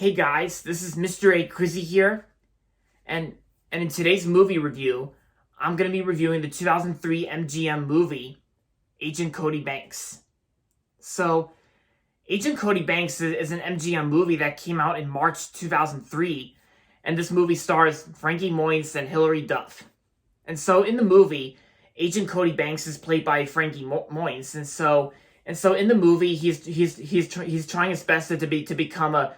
Hey guys, this is Mr. A. Crizzy here, and in today's movie review, I'm gonna be reviewing the 2003 MGM movie, Agent Cody Banks. So, Agent Cody Banks is an MGM movie that came out in March 2003, and this movie stars Frankie Muniz and Hilary Duff. And so in the movie, Agent Cody Banks is played by Frankie Muniz, and so in the movie, he's trying his best to become a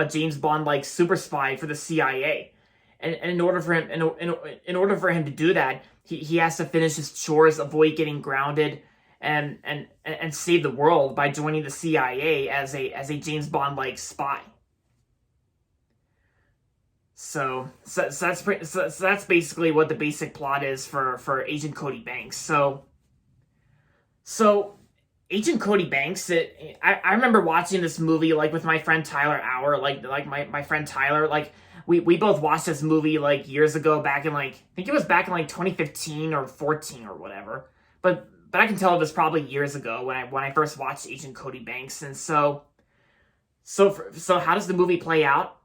James Bond like super spy for the CIA, and in order for him to do that, he has to finish his chores, avoid getting grounded, and save the world by joining the CIA as a James Bond like spy. So that's basically what the basic plot is for Agent Cody Banks. So Agent Cody Banks, I remember watching this movie like with my friend Tyler Auer, like my friend Tyler, like we both watched this movie like years ago, back in like, I think it was back in like 2015 or 14 or whatever. But I can tell it was probably years ago when I first watched Agent Cody Banks. And so how does the movie play out?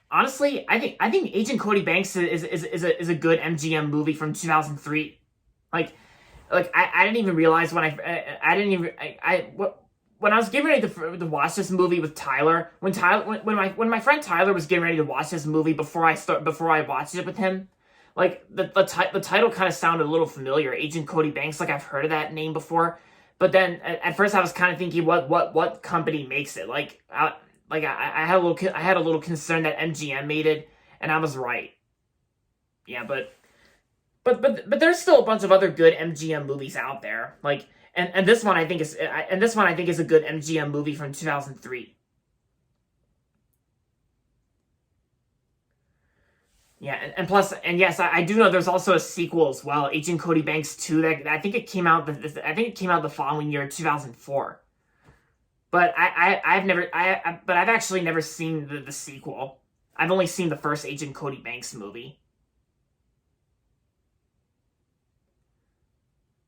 Honestly, I think Agent Cody Banks is a good MGM movie from 2003. I didn't even realize when when I was getting ready to watch this movie with Tyler, when my friend Tyler was getting ready to watch this movie before I watched it with him, like the title kind of sounded a little familiar, Agent Cody Banks, like I've heard of that name before. But then at first I was kind of thinking what company makes it. I had a little concern that MGM made it, and I was right. Yeah, but there's still a bunch of other good MGM movies out there. And this one I think is a good MGM movie from 2003. Yeah, and plus, and yes, I do know there's also a sequel as well, Agent Cody Banks 2. That I think it came out the following year, 2004. But I've actually never seen the sequel. I've only seen the first Agent Cody Banks movie.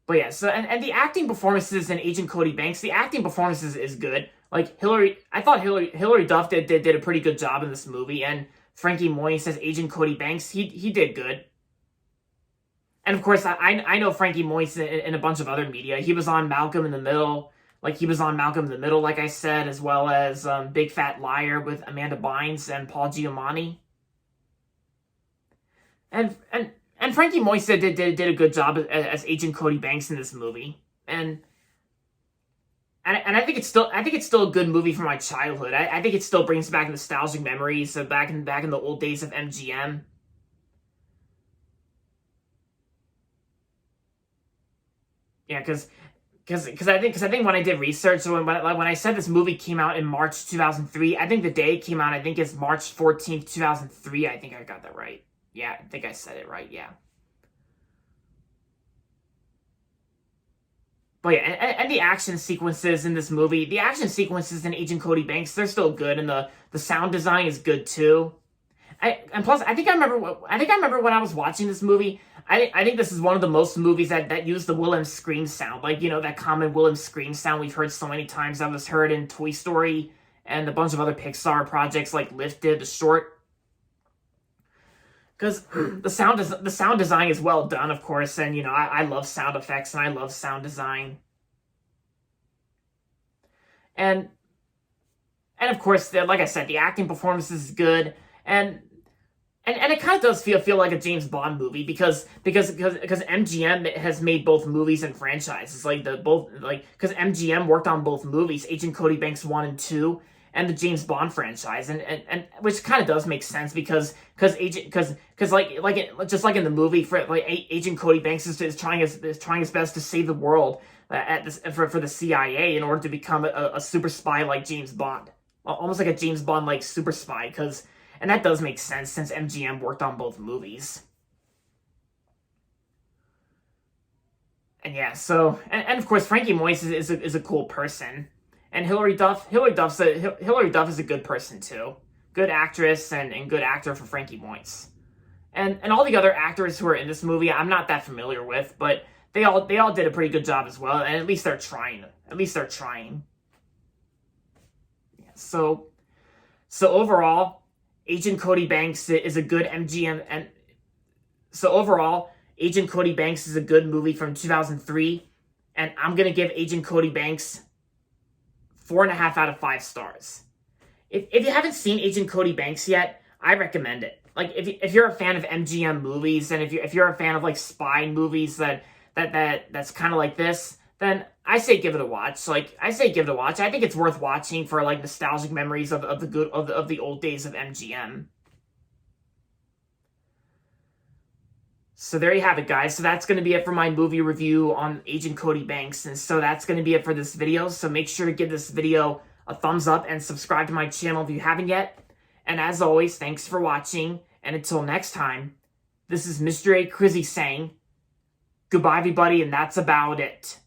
But yeah, so and the acting performances in Agent Cody Banks, the acting performances is good. Like I thought Hilary Duff did a pretty good job in this movie, and Frankie Muniz as Agent Cody Banks, he did good. And of course, I know Frankie Muniz in a bunch of other media. He was on Malcolm in the Middle. Like I said, as well as Big Fat Liar with Amanda Bynes and Paul Giamatti. And Frankie Muniz did a good job as Agent Cody Banks in this movie. And I think it's still a good movie from my childhood. I think it still brings back nostalgic memories of back in the old days of MGM. Yeah, because I think when I did research, so when I said this movie came out in March 2003, I think the day it came out, I think it's March 14th, 2003. I think I got that right. Yeah, I think I said it right. Yeah. But yeah, and the action sequences in this movie, the action sequences in Agent Cody Banks, they're still good, and the sound design is good too. And plus, I think I remember when I was watching this movie. I think this is one of the most movies that use the Willem scream sound, like, you know, that common Willem scream sound we've heard so many times. That was heard in Toy Story and a bunch of other Pixar projects like Lifted, the short. Because the sound design is well done, of course, and you know I love sound effects and I love sound design. And of course, like I said, the acting performance is good, and it kind of does feel like a James Bond movie because MGM has made both movies and franchises, because MGM worked on both movies, Agent Cody Banks 1 and 2, and the James Bond franchise, and which kind of does make sense because just like in the movie, for like Agent Cody Banks is trying his best to save the world for the CIA in order to become a super spy like James Bond, almost like a James Bond like super spy, and that does make sense since MGM worked on both movies. And yeah, so and of course Frankie Muniz is a cool person. And Hilary Duff is a good person too. Good actress and good actor for Frankie Muniz. And all the other actors who are in this movie, I'm not that familiar with, but they all did a pretty good job as well, and at least they're trying. Yeah, So overall, Agent Cody Banks is a good MGM, and so overall, Agent Cody Banks is a good movie from 2003, and I'm gonna give Agent Cody Banks 4.5 out of 5 stars. If you haven't seen Agent Cody Banks yet, I recommend it. Like if you're a fan of MGM movies, and if you're a fan of like spy movies that's kind of like this, then I say give it a watch. Like I say give it a watch. I think it's worth watching for like nostalgic memories of the old days of MGM. So there you have it, guys. So that's going to be it for my movie review on Agent Cody Banks. And so that's going to be it for this video. So make sure to give this video a thumbs up and subscribe to my channel if you haven't yet. And as always, thanks for watching. And until next time, this is Mr. A. Crizzy saying goodbye, everybody, and that's about it.